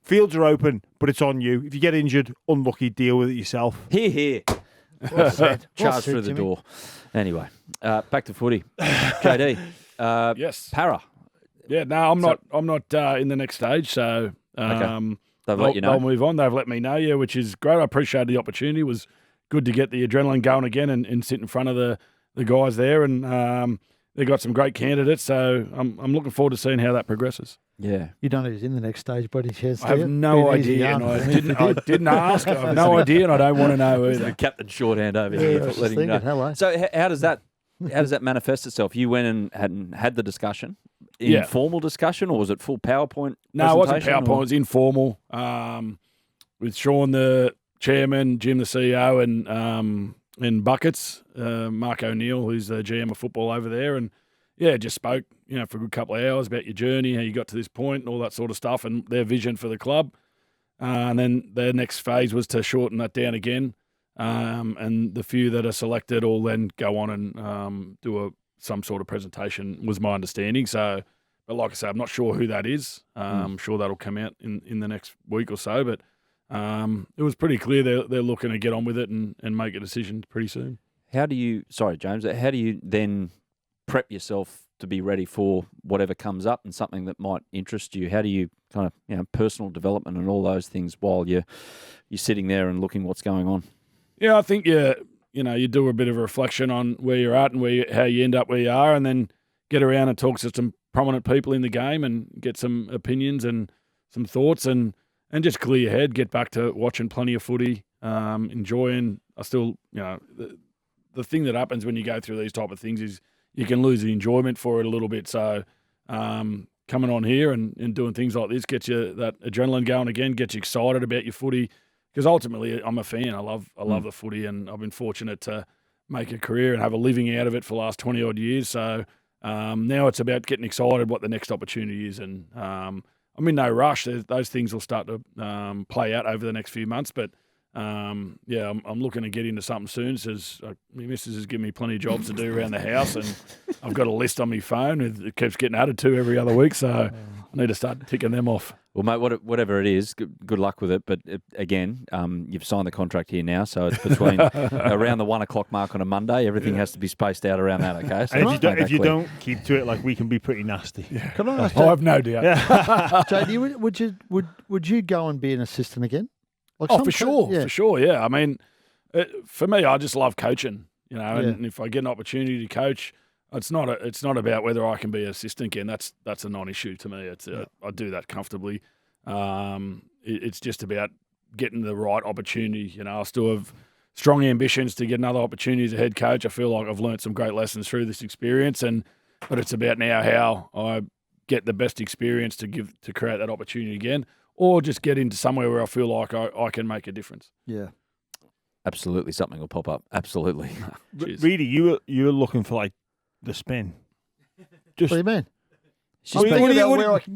fields are open, but it's on you. If you get injured, unlucky, deal with it yourself. Here. Charge through the door. Anyway, back to footy. JD. Yes. Para. Yeah, no, I'm not in the next stage, so they've let you know. They'll move on. They've let me know, which is great. I appreciated the opportunity. It was good to get the adrenaline going again and sit in front of the guys there. And they've got some great candidates, so I'm looking forward to seeing how that progresses. Yeah. You don't know who's in the next stage, but he has. I have no idea, and I didn't ask. I have no idea, and I don't want to know either. Captain Shorthand over here, letting you know. Hello. So how does that manifest itself? You went and had the discussion, informal discussion, or was it full PowerPoint? No, it wasn't PowerPoint. It was informal. With Sean, the chairman, Jim, the CEO, and Buckets, Mark O'Neill, who's the GM of football over there, and just spoke, for a good couple of hours about your journey, how you got to this point, and all that sort of stuff, and their vision for the club. And then their next phase was to shorten that down again, and the few that are selected will then go on and do some sort of presentation, was my understanding. So, but like I say, I'm not sure who that is. I'm sure that'll come out in the next week or so, but it was pretty clear they're looking to get on with it and make a decision pretty soon. James, how do you then prep yourself to be ready for whatever comes up and something that might interest you? How do you kind of, personal development and all those things while you're sitting there and looking what's going on? Yeah, I think you do a bit of a reflection on where you're at and how you end up where you are, and then get around and talk to some prominent people in the game and get some opinions and some thoughts and just clear your head, get back to watching plenty of footy, enjoying. I still, the thing that happens when you go through these type of things is you can lose the enjoyment for it a little bit. So coming on here and doing things like this gets you that adrenaline going again, gets you excited about your footy. Because ultimately, I'm a fan. I love the footy, and I've been fortunate to make a career and have a living out of it for the last 20-odd years. So now it's about getting excited what the next opportunity is. And I'm in no rush. Those things will start to play out over the next few months. But I'm looking to get into something soon. Says my missus has given me plenty of jobs to do around the house, and I've got a list on my phone. It keeps getting added to every other week, so I need to start ticking them off. Well, mate, whatever it is, good luck with it. But again, you've signed the contract here now, so it's between around the 1 o'clock mark on a Monday. Everything has to be spaced out around that. Okay, so and if you don't keep to it, like we can be pretty nasty. Yeah. Can I ask I have no doubt. JD, would you go and be an assistant again? Like For sure. Yeah, I mean, for me, I just love coaching. And if I get an opportunity to coach, it's not about whether I can be an assistant again. That's a non-issue to me. I do that comfortably. It's just about getting the right opportunity. I still have strong ambitions to get another opportunity as a head coach. I feel like I've learnt some great lessons through this experience, but it's about now how I get the best experience to create that opportunity again, or just get into somewhere where I feel like I can make a difference. Yeah. Absolutely, something will pop up. Absolutely. Reedy, you were looking for like the spin. What do you mean?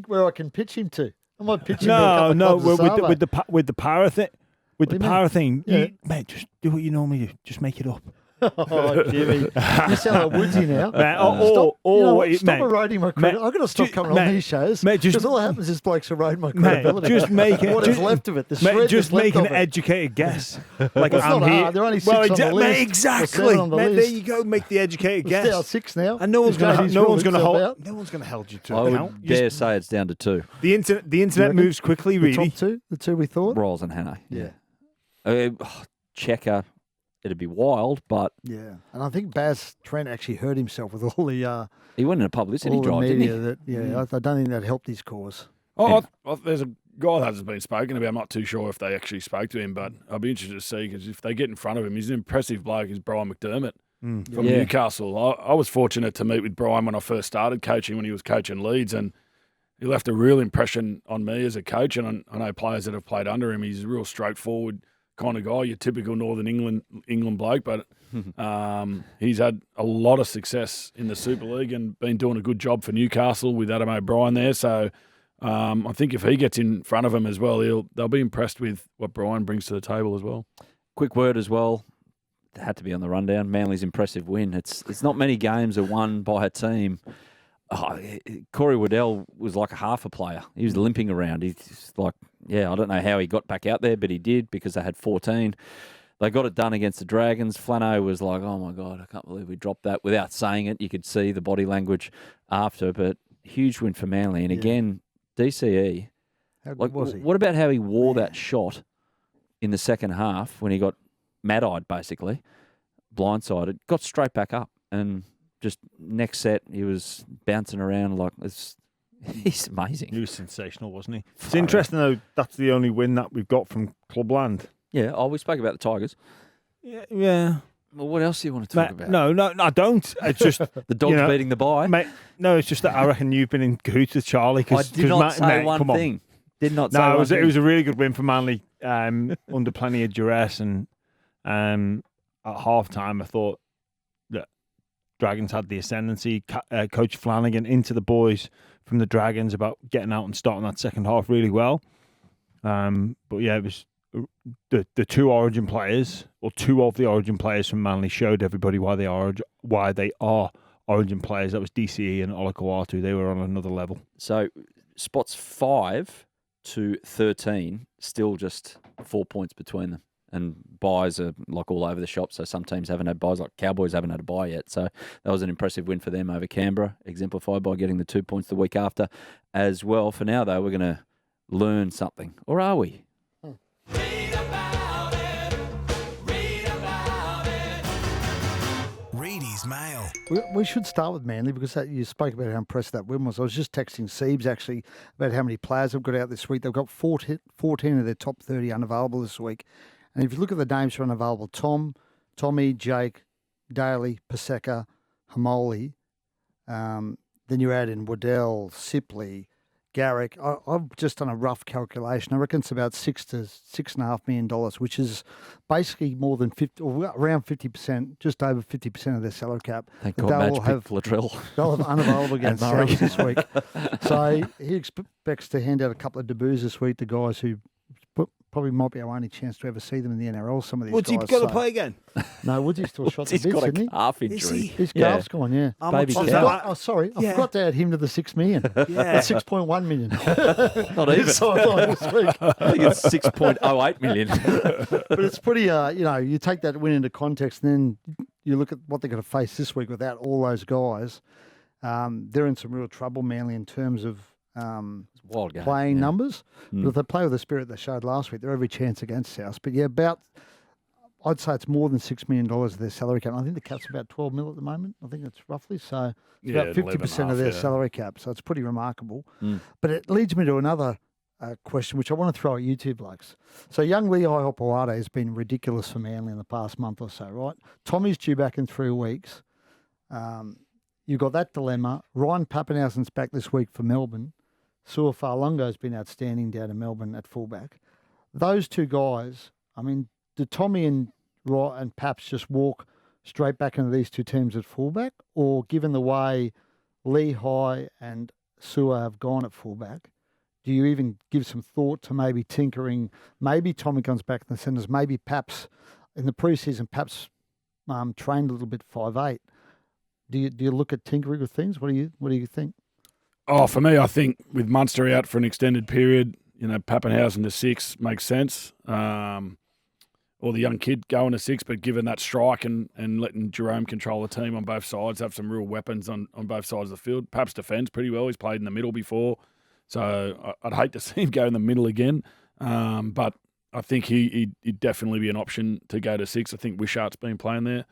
Where I can pitch him to. I might pitch him to a couple of clubs with the power thing. With the power thing, Yeah. mate, just do what you normally do. Just make it up. Oh, Jimmy. You sound like Woodsy now. Stop eroding my credit. I've got to stop coming on these shows. Because all that happens is blokes erode my credibility. Just make it. What is left of it? The shred just that's make left an of it. educated guess. Like Well, it's I'm not here. hard. There are only six on the list. Mate, exactly. On the Mate, there list. you go. Make the educated It's guess. down 6 now. And no one's going to hold. No one's going to hold you to I account. would dare say it's down to 2. The internet moves quickly. The Really. top 2? The 2 we thought? Rolls and Hannah. Yeah. Checker. It'd be wild, but Yeah. And I think Baz Trent actually hurt himself with all the he went in a publicity all the drive, didn't he? media. I don't think that helped his cause. There's a guy that hasn't been spoken about. I'm not too sure if they actually spoke to him, but I'll be interested to see, because if they get in front of him, he's an impressive bloke. He's Brian McDermott from Newcastle. I was fortunate to meet with Brian when I first started coaching, when he was coaching Leeds, and he left a real impression on me as a coach, and I know players that have played under him. He's a real straightforward kind of guy, your typical Northern England bloke, but he's had a lot of success in the Super League and been doing a good job for Newcastle with Adam O'Brien there. So I think if he gets in front of him as well, they'll be impressed with what Brian brings to the table as well. Quick word as well. It had to be on the rundown. Manly's impressive win. It's not many games are won by a team. Corey Waddell was like a half a player. He was limping around. He's like, I don't know how he got back out there, but he did, because they had 14. They got it done against the Dragons. Flano was like, oh my God, I can't believe we dropped that. Without saying it, you could see the body language after, but huge win for Manly. And again, DCE, How good was he? what about how he wore that shot in the second half when he got mad-eyed, basically, blindsided, got straight back up, and just next set, he was bouncing around like he's amazing. He was sensational, wasn't he? It's interesting, though, that's the only win that we've got from Clubland. Yeah, we spoke about the Tigers. Yeah. Well, what else do you want to talk about? No, I don't. It's just the dogs beating the bye. Mate, no, it's just that I reckon you've been in cahoots with Charlie. I did not say one thing. Did not say one thing. It was a really good win for Manly under plenty of duress, and at half-time I thought that Dragons had the ascendancy. Coach Flanagan into the boys from the Dragons about getting out and starting that second half really well. But yeah, it was the two Origin players, or two of the Origin players from Manly, showed everybody why they are Origin players. That was DCE and Olakawatu. They were on another level. So spots 5 to 13, still just 4 points between them. And buys are like all over the shop. So some teams haven't had buys, like Cowboys haven't had a buy yet. So that was an impressive win for them over Canberra, exemplified by getting the 2 points the week after as well. For now, though, we're going to learn something. Or are we? Read about it. Read about it. Reedy's Mail. We should start with Manly, because you spoke about how impressive that win was. I was just texting Siebes actually about how many players have got out this week. They've got 14 of their top 30 unavailable this week. And if you look at the names who are unavailable, Tommy, Jake, Daly, Paseka, Hamoli, then you add in Waddell, Sipley, Garrick. I've just done a rough calculation. I reckon it's about $6 to $6.5 million, which is basically more than 50, or around 50%, just over 50% of their salary cap. Thank God Madge picked Latrell. They'll have unavailable against South this week. So he expects to hand out a couple of debuts this week to guys who probably might be our only chance to ever see them in the NRL. Some of these Woodsy guys. got to play again. No, Woodsy's still shot to He's bits, got isn't a he? calf injury. His calf's gone, yeah. How Baby much cow. is that? I forgot to add him to the 6 million. Yeah. 6.1 million. Not even. Sideline this week. I think it's 6.08 million. But it's pretty, you take that win into context and then you look at what they're going to face this week without all those guys. They're in some real trouble, Manly, in terms of Wild game. playing yeah. numbers. But if they play with the spirit they showed last week, they're every chance against South. But yeah, I'd say it's more than $6 million of their salary cap. I think the cap's about 12 mil at the moment. I think it's roughly. So it's about 50% of their salary cap. So it's pretty remarkable. But it leads me to another question, which I want to throw at you two blokes. So young Lehigh Hopewada has been ridiculous for Manly in the past month or so, right? Tommy's due back in 3 weeks. You've got that dilemma. Ryan Pappenhausen's back this week for Melbourne. Sua Farlongo's been outstanding down in Melbourne at fullback. Those two guys, I mean, do Tommy and Paps just walk straight back into these two teams at fullback? Or given the way Lehigh and Sua have gone at fullback, do you even give some thought to maybe tinkering? Maybe Tommy comes back in the centres. Maybe Paps, in the preseason, Paps trained a little bit 5'8". Do you look at tinkering with things? What do you think? Oh, for me, I think with Munster out for an extended period, Pappenhausen to 6 makes sense. Or the young kid going to 6, but given that strike and letting Jerome control the team on both sides, have some real weapons on both sides of the field. Paps defends pretty well. He's played in the middle before. So I'd hate to see him go in the middle again. But I think he'd definitely be an option to go to 6. I think Wishart's been playing there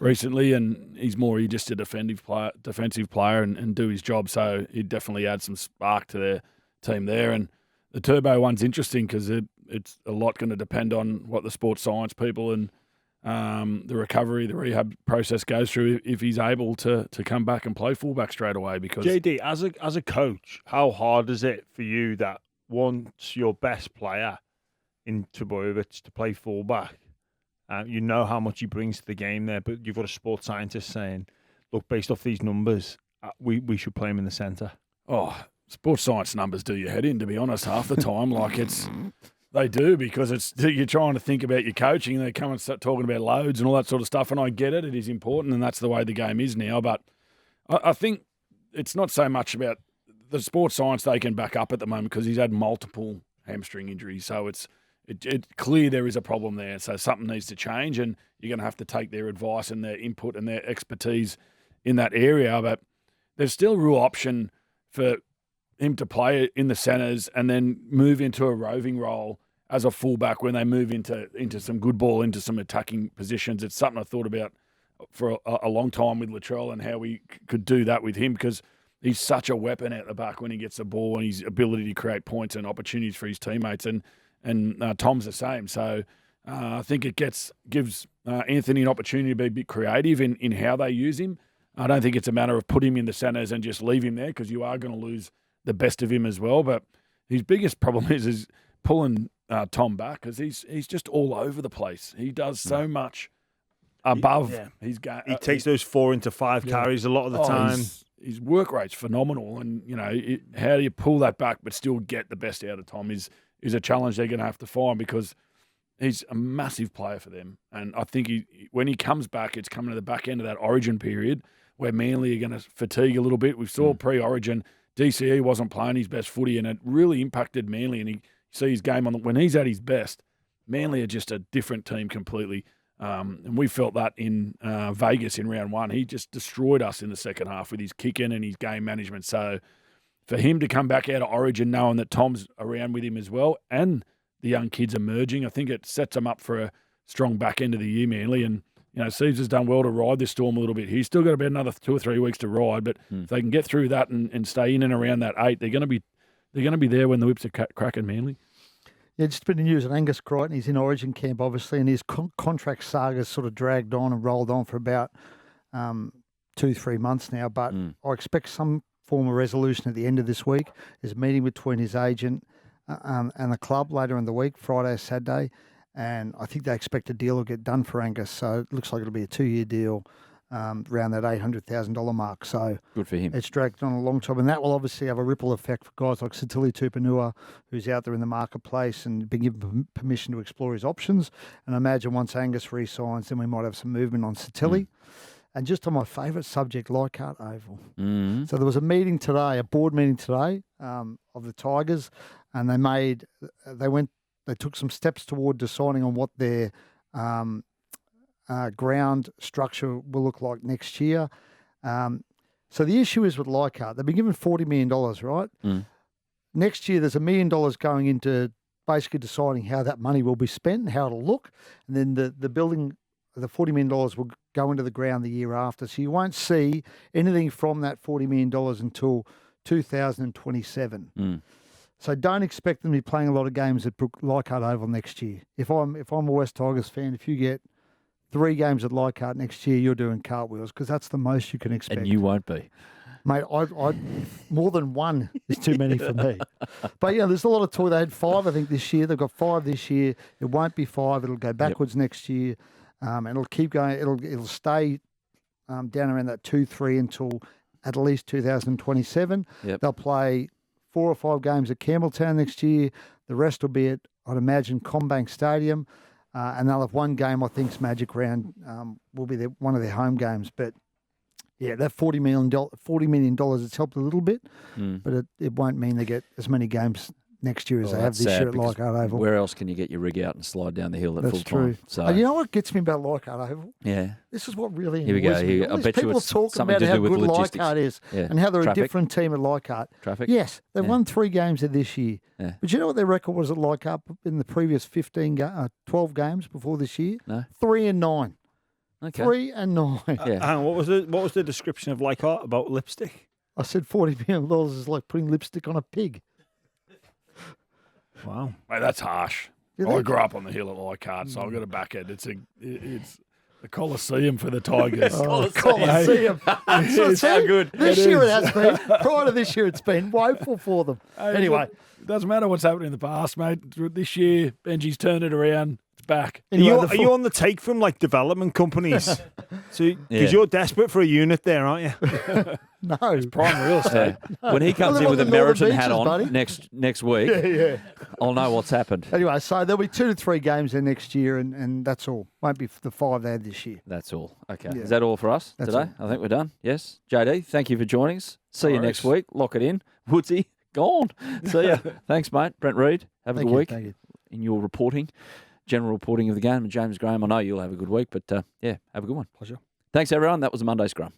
recently, and he's just a defensive player and do his job. So he'd definitely add some spark to their team there. And the Turbo one's interesting because it's a lot going to depend on what the sports science people and the recovery, the rehab process goes through if he's able to come back and play fullback straight away. Because JD, as a coach, how hard is it for you that once your best player in Trbojevic to play fullback, you know how much he brings to the game there, but you've got a sports scientist saying, look, based off these numbers, we should play him in the centre. Oh, sports science numbers do your head in, to be honest, half the time. They do, because you're trying to think about your coaching and they come and start talking about loads and all that sort of stuff, and I get it. It is important, and that's the way the game is now. But I think it's not so much about the sports science they can back up at the moment because he's had multiple hamstring injuries. So it's clear there is a problem there. So something needs to change, and you're going to have to take their advice and their input and their expertise in that area. But there's still a real option for him to play in the centres and then move into a roving role as a fullback when they move into some good ball, into some attacking positions. It's something I thought about for a long time with Latrell and how we could do that with him, because he's such a weapon out the back when he gets the ball and his ability to create points and opportunities for his teammates. And Tom's the same. So I think it gives Anthony an opportunity to be a bit creative in how they use him. I don't think it's a matter of put him in the centres and just leave him there, because you are going to lose the best of him as well. But his biggest problem is pulling Tom back, because he's just all over the place. He does so much above his game. He takes those 4 into 5 carries a lot of the time. His work rate's phenomenal, and how do you pull that back but still get the best out of Tom is a challenge they're going to have to find, because he's a massive player for them. And I think when he comes back, it's coming to the back end of that Origin period where Manly are going to fatigue a little bit. We saw pre-Origin, DCE wasn't playing his best footy, and it really impacted Manly. And you see his game when he's at his best, Manly are just a different team completely. And we felt that in Vegas in round 1. He just destroyed us in the second half with his kicking and his game management. So for him to come back out of Origin knowing that Tom's around with him as well, and the young kids emerging, I think it sets them up for a strong back end of the year, Manly. And Seeves has done well to ride this storm a little bit. He's still got about another 2 or 3 weeks to ride, but if they can get through that and stay in and around that 8, they're going to be there when the whips are cracking, Manly. Yeah, just been in news on Angus Crichton. He's in Origin camp, obviously, and his contract saga's sort of dragged on and rolled on for about 2-3 months now. But I expect some form of resolution at the end of this week. There's a meeting between his agent and the club later in the week, Friday or Saturday, and I think they expect a deal will get done for Angus. So it looks like it'll be a 2-year deal. around that $800,000 mark. So Good for him. it's dragged on a long time, and that will obviously have a ripple effect for guys like Satili Tupanua, who's out there in the marketplace and been given permission to explore his options. And I imagine once Angus re-signs, then we might have some movement on Satili. And just on my favourite subject, Leichhardt Oval. So there was a meeting today, a board meeting today of the Tigers, and they took some steps toward deciding on what their ground structure will look like next year. So the issue is with Leichhardt, they've been given $40 million, right? Next year, there's $1 million going into basically deciding how that money will be spent and how it'll look. And then the building, the $40 million will go into the ground the year after. So you won't see anything from that $40 million until 2027. So don't expect them to be playing a lot of games at Leichhardt Oval next year. If I'm a West Tigers fan, if you get 3 games at Leichhardt next year, you're doing cartwheels because that's the most you can expect. And you won't be. Mate, I more than one is too many for me. But, there's a lot of talk. They had 5, I think, this year. They've got 5 this year. It won't be 5. It'll go backwards next year. And it'll keep going. It'll stay down around that 2-3 until at least 2027. They'll play 4 or 5 games at Campbelltown next year. The rest will be at, I'd imagine, Combank Stadium. And they'll have 1 game, I think's Magic Round, will be one of their home games. But, yeah, that $40 million, it's helped a little bit, but it won't mean they get as many games next year as they have this year at Leichhardt Oval. Where else can you get your rig out and slide down the hill at full That's true. time? So, you know what gets me about Leichhardt Oval? Yeah. This is what really Here we go. annoys me. I bet you people it's talking something about to how do with good logistics. Leichhardt is Yeah. and how they're Traffic. a different team at Leichhardt. Traffic. Yes, they've won 3 games there this year. Yeah. But you know what their record was at Leichhardt in the previous 12 games before this year? No. 3-9. Okay. 3-9. Yeah. And what was the description of Leichhardt about lipstick? I said $40 million is like putting lipstick on a pig. Wow. Mate, that's harsh. Yeah, I grew up on the hill at Leichhardt, so I've got to back it. It's the Coliseum for the Tigers. Coliseum. It's how good. This year it has been. Prior to this year, it's been woeful for them. Anyway. It doesn't matter what's happened in the past, mate. This year, Benji's turned it around. It's back. Are you on the take from development companies? Because you're desperate for a unit there, aren't you? No. It's prime real estate. When he comes in with a Meriton hat on next week, I'll know what's happened. Anyway, so there'll be 2 to 3 games there next year, and that's all. Won't be the 5 they had this year. That's all. Okay. Yeah. Is that all for us That's today? I think we're done. Yes. JD, thank you for joining us. See you No next worries. week. Lock it in. Woodsy, gone. See ya. Thanks, mate. Brent Read, have a good week Thank you. in your reporting, general reporting of the game. And James Graham, I know you'll have a good week, but have a good one. Pleasure. Thanks, everyone. That was a Monday Scrum.